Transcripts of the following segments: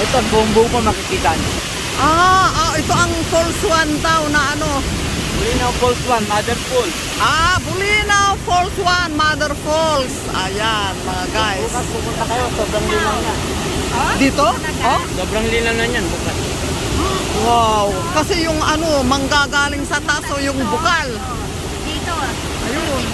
Ito, buong-buo pa makikita niyo. Ito ang Falls 1 daw na ano. Bulinaw Falls 1, Mother Falls. Bulinaw Falls 1, Mother Falls. Ayan, mga guys. Bukas pupunta kayo, sobrang linaw niya. Dito? Sobrang linaw na niyan, bukas. Wow. Kasi yung ano, manggagaling sa taas o yung bukal. Dito. Ayun.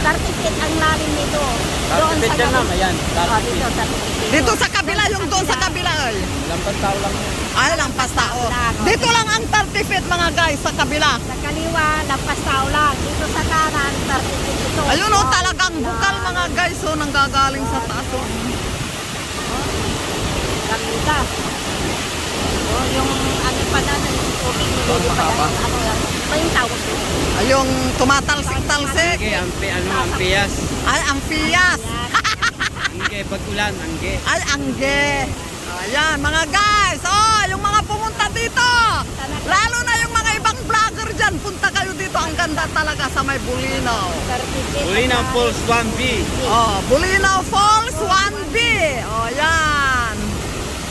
30 feet ang lalim nito. Doon sa Tartipid yan ma'am, ayan. dito, 30 feet. Dito sa kabila, yung doon sa kabila. Ay. Lampas tao lang yan. Ay, lampas tao. Dito lang ang 30 feet mga guys, sa kabila. Sa kaliwa, lampas tao lang. Dito sa kanan, 30 feet ito. Ayun o, talagang bukal mga guys, o, nanggagaling sa taas. O. Ganda. Yung ano pa na, yung tubig, nililipat na yung ano yan. Ba yung tawag doon? Ay, yung tumatalsik-talsik. Angge, ampiyas. Ay, ampias. Angge, pag ulan, angge. Ay, angge. Ayan, mga guys. Oh, yung mga pumunta dito. Lalo na yung mga ibang vlogger dyan. Punta kayo dito. Ang ganda talaga sa may Bulinaw. 30 feet. Bulinaw Falls 1B. Oh, Bulinaw Falls 1B. Oh, yan.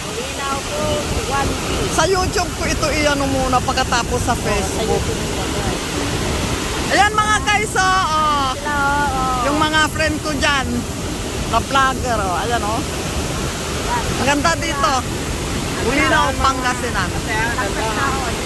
Bulinaw Falls 1B. Sa YouTube ko ito iyan muna pagkatapos sa Sa Facebook. YouTube nila. Ayan mga guys, oh. Sila, Yung mga friend ko dyan. Na vlogger, oh. Ayan, oh. Ang ganda dito. Bulinaw, Pangasinan. lampas tao.